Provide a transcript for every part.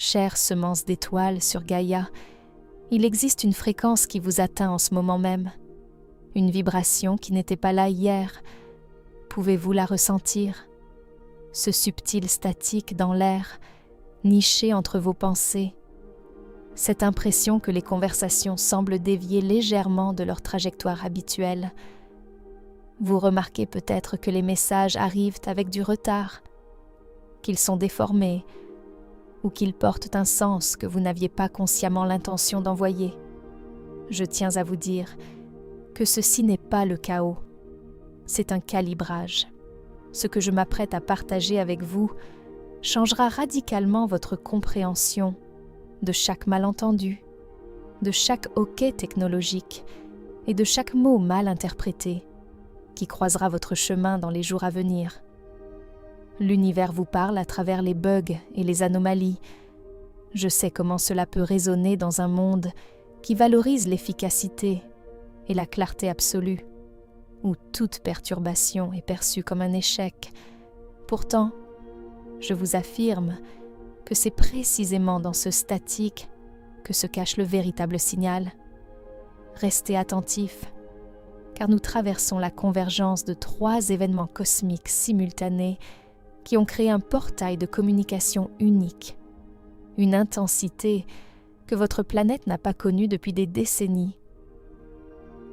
Chère semence d'étoiles sur Gaïa, il existe une fréquence qui vous atteint en ce moment même, une vibration qui n'était pas là hier. Pouvez-vous la ressentir? Ce subtil statique dans l'air, niché entre vos pensées, cette impression que les conversations semblent dévier légèrement de leur trajectoire habituelle. Vous remarquez peut-être que les messages arrivent avec du retard, qu'ils sont déformés, ou qu'ils portent un sens que vous n'aviez pas consciemment l'intention d'envoyer. Je tiens à vous dire que ceci n'est pas le chaos, c'est un calibrage. Ce que je m'apprête à partager avec vous changera radicalement votre compréhension de chaque malentendu, de chaque hoquet technologique et de chaque mot mal interprété qui croisera votre chemin dans les jours à venir. L'univers vous parle à travers les bugs et les anomalies. Je sais comment cela peut résonner dans un monde qui valorise l'efficacité et la clarté absolue, où toute perturbation est perçue comme un échec. Pourtant, je vous affirme que c'est précisément dans ce statique que se cache le véritable signal. Restez attentifs, car nous traversons la convergence de 3 événements cosmiques simultanés qui ont créé un portail de communication unique, une intensité que votre planète n'a pas connue depuis des décennies.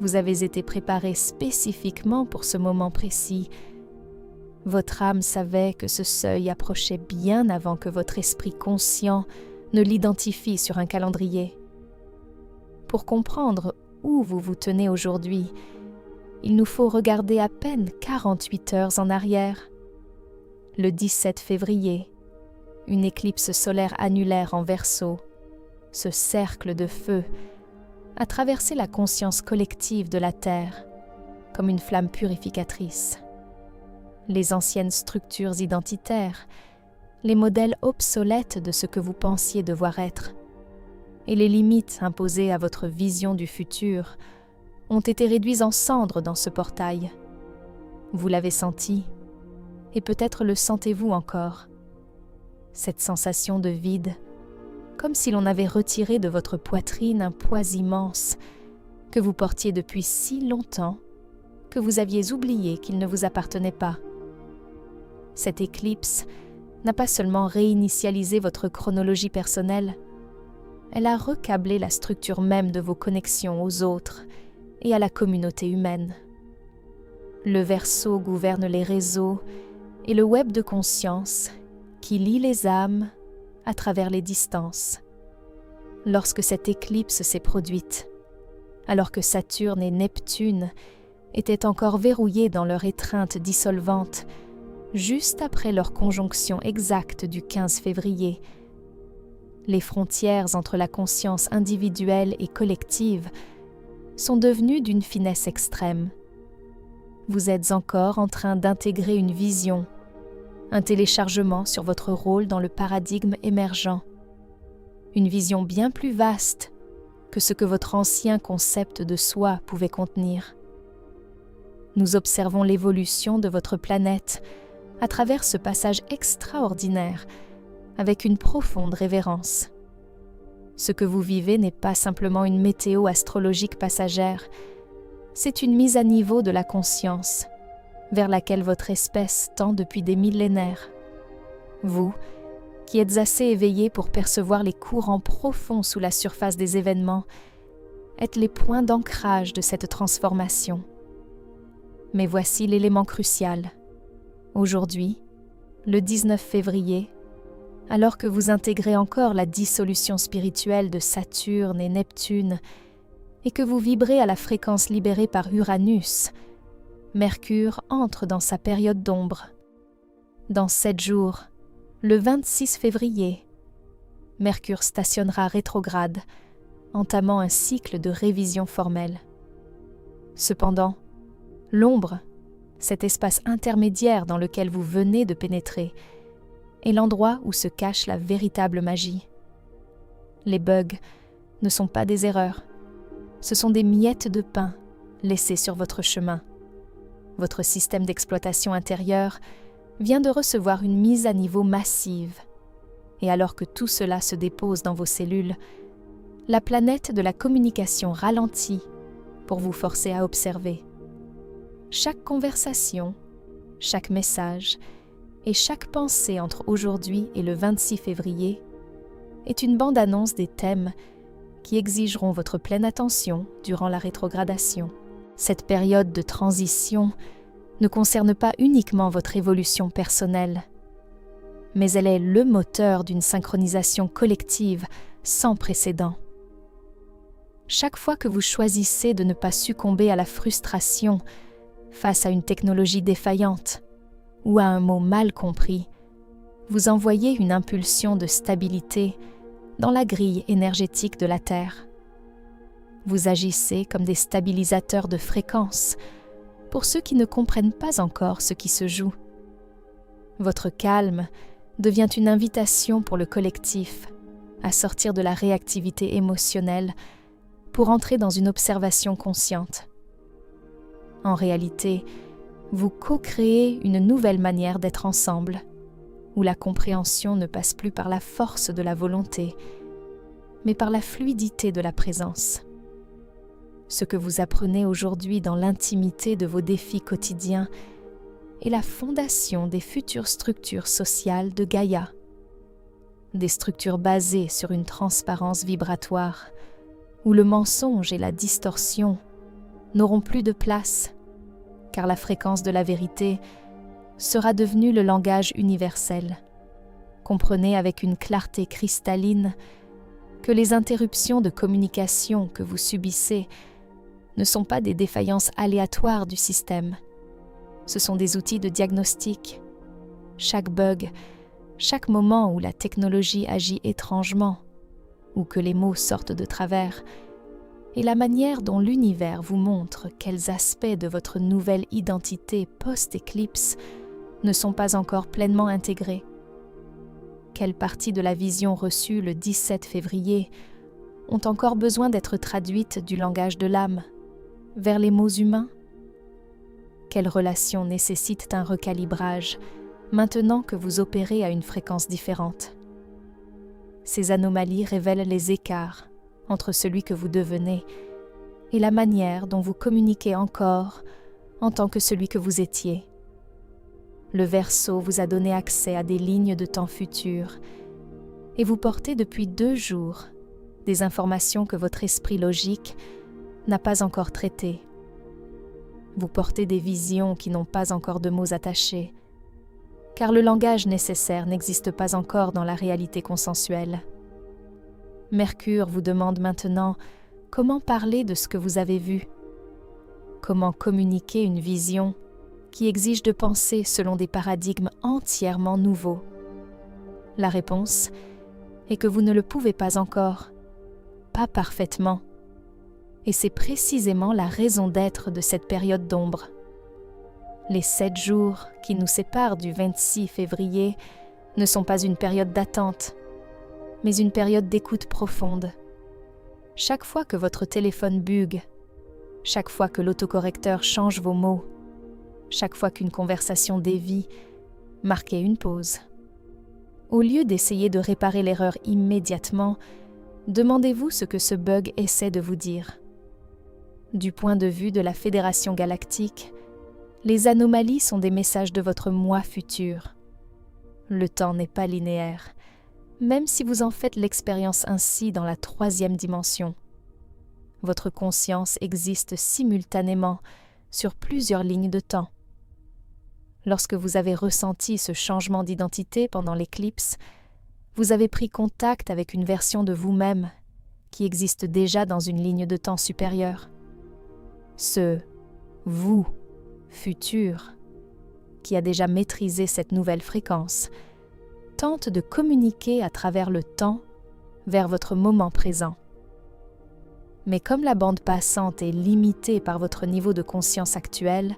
Vous avez été préparé spécifiquement pour ce moment précis. Votre âme savait que ce seuil approchait bien avant que votre esprit conscient ne l'identifie sur un calendrier. Pour comprendre où vous vous tenez aujourd'hui, il nous faut regarder à peine 48 heures en arrière. Le 17 février, une éclipse solaire annulaire en Verseau, ce cercle de feu, a traversé la conscience collective de la Terre comme une flamme purificatrice. Les anciennes structures identitaires, les modèles obsolètes de ce que vous pensiez devoir être, et les limites imposées à votre vision du futur ont été réduits en cendres dans ce portail. Vous l'avez senti, et peut-être le sentez-vous encore. Cette sensation de vide, comme si l'on avait retiré de votre poitrine un poids immense que vous portiez depuis si longtemps que vous aviez oublié qu'il ne vous appartenait pas. Cette éclipse n'a pas seulement réinitialisé votre chronologie personnelle, elle a recablé la structure même de vos connexions aux autres et à la communauté humaine. Le Verseau gouverne les réseaux et le web de conscience qui lie les âmes à travers les distances. Lorsque cette éclipse s'est produite, alors que Saturne et Neptune étaient encore verrouillés dans leur étreinte dissolvante, juste après leur conjonction exacte du 15 février, les frontières entre la conscience individuelle et collective sont devenues d'une finesse extrême. Vous êtes encore en train d'intégrer une vision, un téléchargement sur votre rôle dans le paradigme émergent, une vision bien plus vaste que ce que votre ancien concept de soi pouvait contenir. Nous observons l'évolution de votre planète à travers ce passage extraordinaire avec une profonde révérence. Ce que vous vivez n'est pas simplement une météo astrologique passagère, c'est une mise à niveau de la conscience vers laquelle votre espèce tend depuis des millénaires. Vous, qui êtes assez éveillé pour percevoir les courants profonds sous la surface des événements, êtes les points d'ancrage de cette transformation. Mais voici l'élément crucial. Aujourd'hui, le 19 février, alors que vous intégrez encore la dissolution spirituelle de Saturne et Neptune et que vous vibrez à la fréquence libérée par Uranus, Mercure entre dans sa période d'ombre. Dans 7 jours, le 26 février, Mercure stationnera rétrograde, entamant un cycle de révision formelle. Cependant, l'ombre, cet espace intermédiaire dans lequel vous venez de pénétrer, est l'endroit où se cache la véritable magie. Les bugs ne sont pas des erreurs, ce sont des miettes de pain laissées sur votre chemin. Votre système d'exploitation intérieure vient de recevoir une mise à niveau massive et alors que tout cela se dépose dans vos cellules, la planète de la communication ralentit pour vous forcer à observer. Chaque conversation, chaque message et chaque pensée entre aujourd'hui et le 26 février est une bande-annonce des thèmes qui exigeront votre pleine attention durant la rétrogradation. Cette période de transition ne concerne pas uniquement votre évolution personnelle, mais elle est le moteur d'une synchronisation collective sans précédent. Chaque fois que vous choisissez de ne pas succomber à la frustration face à une technologie défaillante ou à un mot mal compris, vous envoyez une impulsion de stabilité dans la grille énergétique de la Terre. Vous agissez comme des stabilisateurs de fréquence pour ceux qui ne comprennent pas encore ce qui se joue. Votre calme devient une invitation pour le collectif à sortir de la réactivité émotionnelle pour entrer dans une observation consciente. En réalité, vous co-créez une nouvelle manière d'être ensemble, où la compréhension ne passe plus par la force de la volonté, mais par la fluidité de la présence. Ce que vous apprenez aujourd'hui dans l'intimité de vos défis quotidiens est la fondation des futures structures sociales de Gaïa. Des structures basées sur une transparence vibratoire, où le mensonge et la distorsion n'auront plus de place, car la fréquence de la vérité sera devenue le langage universel. Comprenez avec une clarté cristalline que les interruptions de communication que vous subissez ne sont pas des défaillances aléatoires du système. Ce sont des outils de diagnostic. Chaque bug, chaque moment où la technologie agit étrangement, ou que les mots sortent de travers, et la manière dont l'univers vous montre quels aspects de votre nouvelle identité post-éclipse ne sont pas encore pleinement intégrés. Quelles parties de la vision reçue le 17 février ont encore besoin d'être traduites du langage de l'âme vers les mots humains? Quelles relations nécessitent un recalibrage maintenant que vous opérez à une fréquence différente? Ces anomalies révèlent les écarts entre celui que vous devenez et la manière dont vous communiquez encore en tant que celui que vous étiez. Le Verseau vous a donné accès à des lignes de temps futures et vous portez depuis 2 jours des informations que votre esprit logique n'a pas encore traitées. Vous portez des visions qui n'ont pas encore de mots attachés, car le langage nécessaire n'existe pas encore dans la réalité consensuelle. Mercure vous demande maintenant comment parler de ce que vous avez vu, comment communiquer une vision qui exige de penser selon des paradigmes entièrement nouveaux. La réponse est que vous ne le pouvez pas encore, pas parfaitement, et c'est précisément la raison d'être de cette période d'ombre. Les 7 jours qui nous séparent du 26 février ne sont pas une période d'attente, mais une période d'écoute profonde. Chaque fois que votre téléphone bugue, chaque fois que l'autocorrecteur change vos mots, chaque fois qu'une conversation dévie, marquez une pause. Au lieu d'essayer de réparer l'erreur immédiatement, demandez-vous ce que ce bug essaie de vous dire. Du point de vue de la Fédération galactique, les anomalies sont des messages de votre moi futur. Le temps n'est pas linéaire, même si vous en faites l'expérience ainsi dans la 3e dimension. Votre conscience existe simultanément sur plusieurs lignes de temps. Lorsque vous avez ressenti ce changement d'identité pendant l'éclipse, vous avez pris contact avec une version de vous-même qui existe déjà dans une ligne de temps supérieure. Ce « vous » futur, qui a déjà maîtrisé cette nouvelle fréquence, tente de communiquer à travers le temps vers votre moment présent. Mais comme la bande passante est limitée par votre niveau de conscience actuel,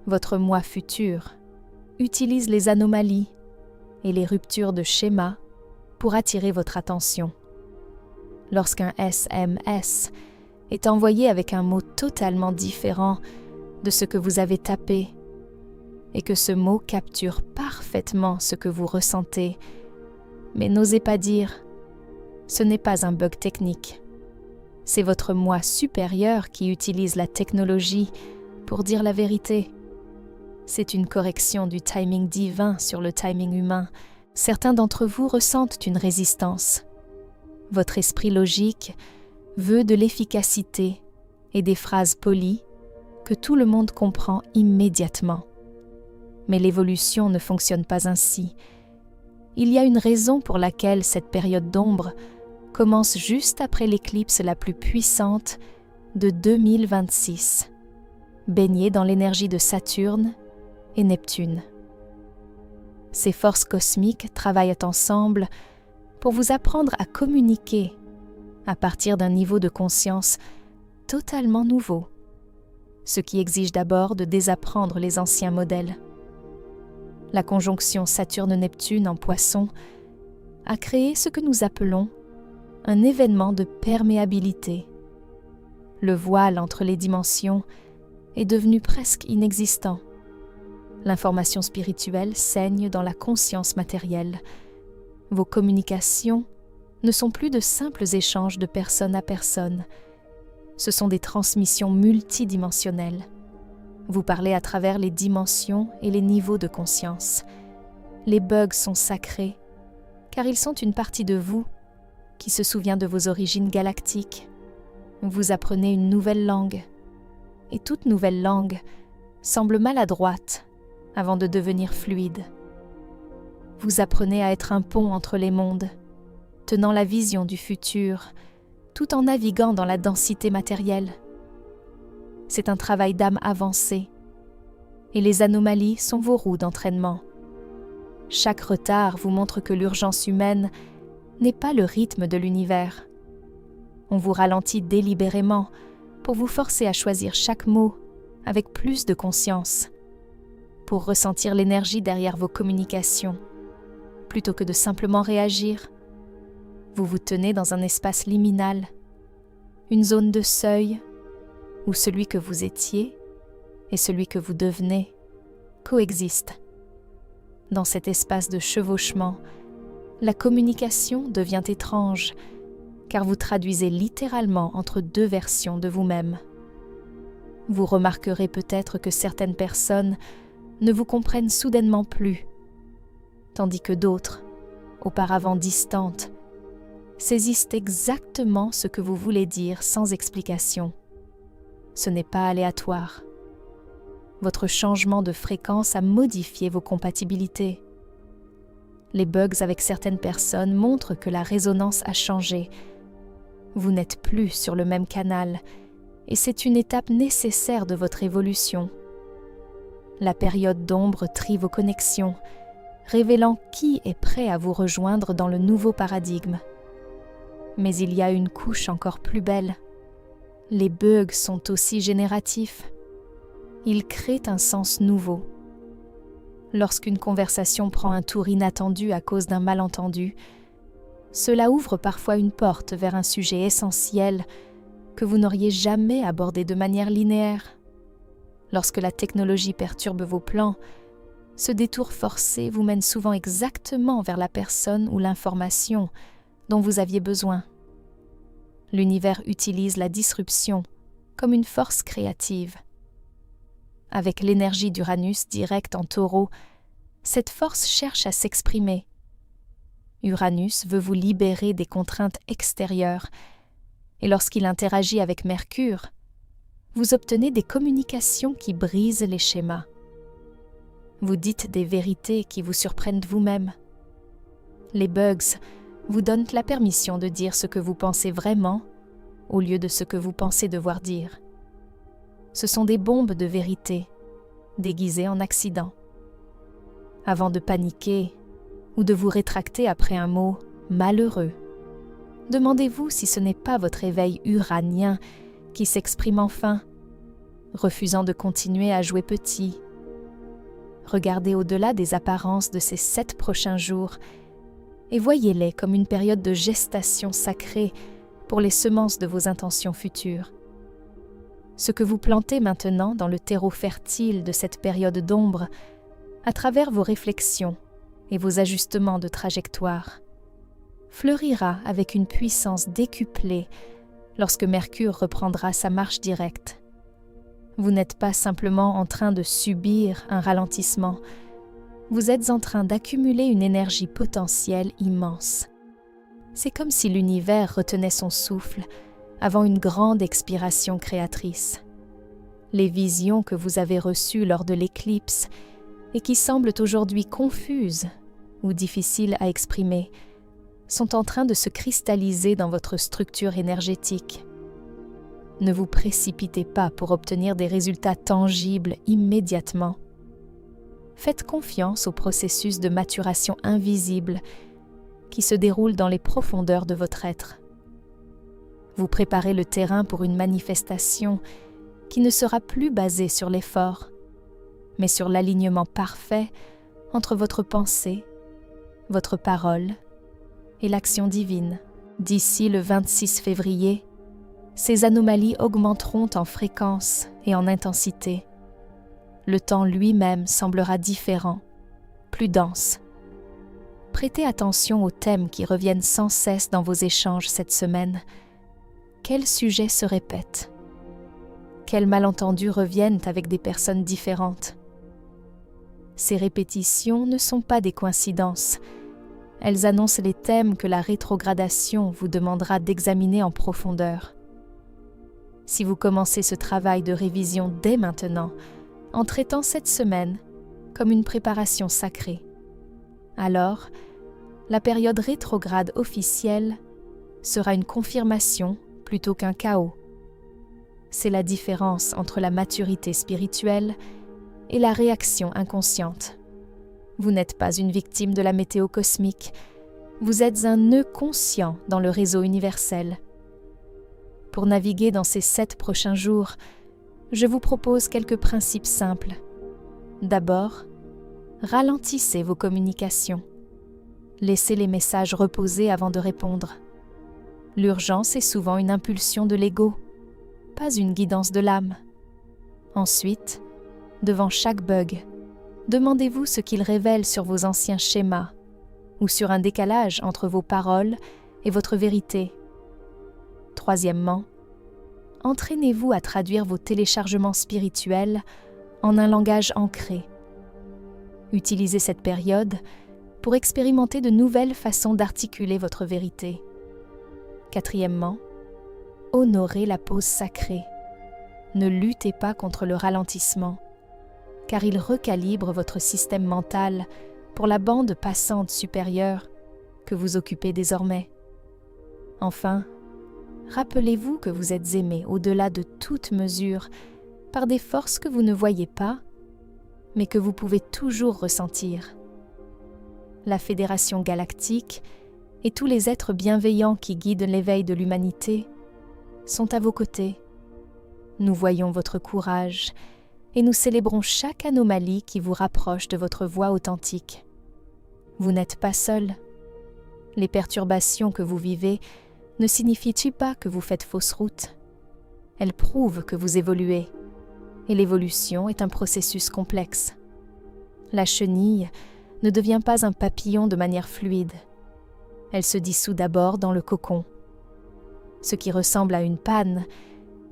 votre moi futur utilise les anomalies et les ruptures de schéma pour attirer votre attention. Lorsqu'un SMS est envoyé avec un mot totalement différent de ce que vous avez tapé et que ce mot capture parfaitement ce que vous ressentez, Mais n'osez pas dire « ce n'est pas un bug technique ». C'est votre moi supérieur qui utilise la technologie pour dire la vérité. C'est une correction du timing divin sur le timing humain. Certains d'entre vous ressentent une résistance. Votre esprit logique veut de l'efficacité et des phrases polies que tout le monde comprend immédiatement. Mais l'évolution ne fonctionne pas ainsi. Il y a une raison pour laquelle cette période d'ombre commence juste après l'éclipse la plus puissante de 2026, baignée dans l'énergie de Saturne et Neptune. Ces forces cosmiques travaillent ensemble pour vous apprendre à communiquer à partir d'un niveau de conscience totalement nouveau, ce qui exige d'abord de désapprendre les anciens modèles. La conjonction Saturne-Neptune en Poisson a créé ce que nous appelons un événement de perméabilité. Le voile entre les dimensions est devenu presque inexistant. L'information spirituelle saigne dans la conscience matérielle. Vos communications ne sont plus de simples échanges de personne à personne. Ce sont des transmissions multidimensionnelles. Vous parlez à travers les dimensions et les niveaux de conscience. Les bugs sont sacrés, car ils sont une partie de vous qui se souvient de vos origines galactiques. Vous apprenez une nouvelle langue, et toute nouvelle langue semble maladroite avant de devenir fluide. Vous apprenez à être un pont entre les mondes, tenant la vision du futur, tout en naviguant dans la densité matérielle. C'est un travail d'âme avancé, et les anomalies sont vos roues d'entraînement. Chaque retard vous montre que l'urgence humaine n'est pas le rythme de l'univers. On vous ralentit délibérément pour vous forcer à choisir chaque mot avec plus de conscience, pour ressentir l'énergie derrière vos communications. Plutôt que de simplement réagir, vous vous tenez dans un espace liminal, une zone de seuil où celui que vous étiez et celui que vous devenez coexistent. Dans cet espace de chevauchement, la communication devient étrange, car vous traduisez littéralement entre deux versions de vous-même. Vous remarquerez peut-être que certaines personnes ne vous comprennent soudainement plus, tandis que d'autres, auparavant distantes, saisissent exactement ce que vous voulez dire sans explication. Ce n'est pas aléatoire. Votre changement de fréquence a modifié vos compatibilités. Les bugs avec certaines personnes montrent que la résonance a changé. Vous n'êtes plus sur le même canal, et c'est une étape nécessaire de votre évolution. La période d'ombre trie vos connexions, révélant qui est prêt à vous rejoindre dans le nouveau paradigme. Mais il y a une couche encore plus belle. Les bugs sont aussi génératifs. Ils créent un sens nouveau. Lorsqu'une conversation prend un tour inattendu à cause d'un malentendu, cela ouvre parfois une porte vers un sujet essentiel que vous n'auriez jamais abordé de manière linéaire. Lorsque la technologie perturbe vos plans, ce détour forcé vous mène souvent exactement vers la personne ou l'information dont vous aviez besoin. L'univers utilise la disruption comme une force créative. Avec l'énergie d'Uranus directe en Taureau, cette force cherche à s'exprimer. Uranus veut vous libérer des contraintes extérieures, et lorsqu'il interagit avec Mercure, vous obtenez des communications qui brisent les schémas. Vous dites des vérités qui vous surprennent vous-même. Les bugs vous donnent la permission de dire ce que vous pensez vraiment au lieu de ce que vous pensez devoir dire. Ce sont des bombes de vérité, déguisées en accident. Avant de paniquer ou de vous rétracter après un mot malheureux, demandez-vous si ce n'est pas votre éveil uranien qui s'exprime enfin, refusant de continuer à jouer petit. Regardez au-delà des apparences de ces 7 prochains jours et voyez-les comme une période de gestation sacrée pour les semences de vos intentions futures. Ce que vous plantez maintenant dans le terreau fertile de cette période d'ombre, à travers vos réflexions et vos ajustements de trajectoire, fleurira avec une puissance décuplée lorsque Mercure reprendra sa marche directe. Vous n'êtes pas simplement en train de subir un ralentissement, vous êtes en train d'accumuler une énergie potentielle immense. C'est comme si l'univers retenait son souffle avant une grande expiration créatrice. Les visions que vous avez reçues lors de l'éclipse et qui semblent aujourd'hui confuses ou difficiles à exprimer sont en train de se cristalliser dans votre structure énergétique. Ne vous précipitez pas pour obtenir des résultats tangibles immédiatement. Faites confiance au processus de maturation invisible qui se déroule dans les profondeurs de votre être. Vous préparez le terrain pour une manifestation qui ne sera plus basée sur l'effort, mais sur l'alignement parfait entre votre pensée, votre parole et l'action divine. D'ici le 26 février, ces anomalies augmenteront en fréquence et en intensité. Le temps lui-même semblera différent, plus dense. Prêtez attention aux thèmes qui reviennent sans cesse dans vos échanges cette semaine. Quels sujets se répètent? Quels malentendus reviennent avec des personnes différentes? Ces répétitions ne sont pas des coïncidences. Elles annoncent les thèmes que la rétrogradation vous demandera d'examiner en profondeur. Si vous commencez ce travail de révision dès maintenant, en traitant cette semaine comme une préparation sacrée, alors la période rétrograde officielle sera une confirmation plutôt qu'un chaos. C'est la différence entre la maturité spirituelle et la réaction inconsciente. Vous n'êtes pas une victime de la météo cosmique, vous êtes un nœud conscient dans le réseau universel. Pour naviguer dans ces 7 prochains jours, je vous propose quelques principes simples. D'abord, ralentissez vos communications. Laissez les messages reposer avant de répondre. L'urgence est souvent une impulsion de l'ego, pas une guidance de l'âme. Ensuite, devant chaque bug, demandez-vous ce qu'il révèle sur vos anciens schémas ou sur un décalage entre vos paroles et votre vérité. Troisièmement, entraînez-vous à traduire vos téléchargements spirituels en un langage ancré. Utilisez cette période pour expérimenter de nouvelles façons d'articuler votre vérité. Quatrièmement, honorez la pause sacrée. Ne luttez pas contre le ralentissement, car il recalibre votre système mental pour la bande passante supérieure que vous occupez désormais. Enfin, rappelez-vous que vous êtes aimé au-delà de toute mesure par des forces que vous ne voyez pas, mais que vous pouvez toujours ressentir. La Fédération galactique et tous les êtres bienveillants qui guident l'éveil de l'humanité sont à vos côtés. Nous voyons votre courage et nous célébrons chaque anomalie qui vous rapproche de votre voie authentique. Vous n'êtes pas seul. Les perturbations que vous vivez ne signifient pas que vous faites fausse route. Elles prouvent que vous évoluez, et l'évolution est un processus complexe. La chenille ne devient pas un papillon de manière fluide. Elle se dissout d'abord dans le cocon. Ce qui ressemble à une panne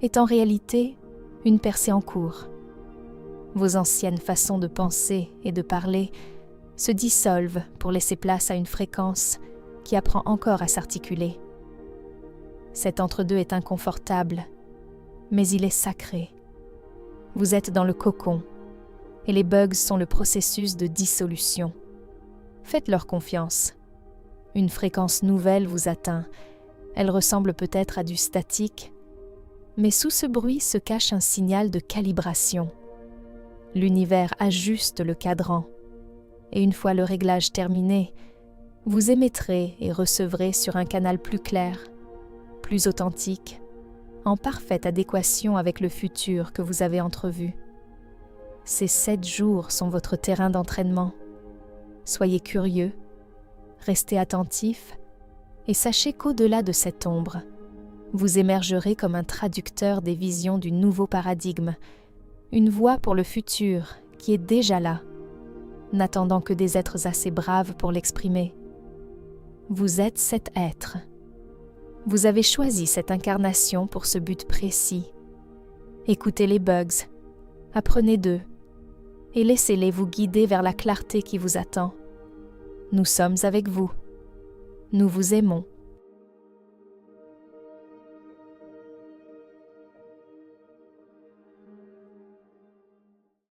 est en réalité une percée en cours. Vos anciennes façons de penser et de parler se dissolvent pour laisser place à une fréquence qui apprend encore à s'articuler. Cet entre-deux est inconfortable, mais il est sacré. Vous êtes dans le cocon, et les bugs sont le processus de dissolution. Faites-leur confiance. Une fréquence nouvelle vous atteint. Elle ressemble peut-être à du statique, mais sous ce bruit se cache un signal de calibration. L'univers ajuste le cadran, et une fois le réglage terminé, vous émettrez et recevrez sur un canal plus clair, plus authentique, en parfaite adéquation avec le futur que vous avez entrevu. Ces 7 jours sont votre terrain d'entraînement. Soyez curieux, restez attentifs et sachez qu'au-delà de cette ombre, vous émergerez comme un traducteur des visions du nouveau paradigme, une voie pour le futur qui est déjà là, n'attendant que des êtres assez braves pour l'exprimer. Vous êtes cet être. Vous avez choisi cette incarnation pour ce but précis. Écoutez les bugs, apprenez d'eux, et laissez-les vous guider vers la clarté qui vous attend. Nous sommes avec vous. Nous vous aimons.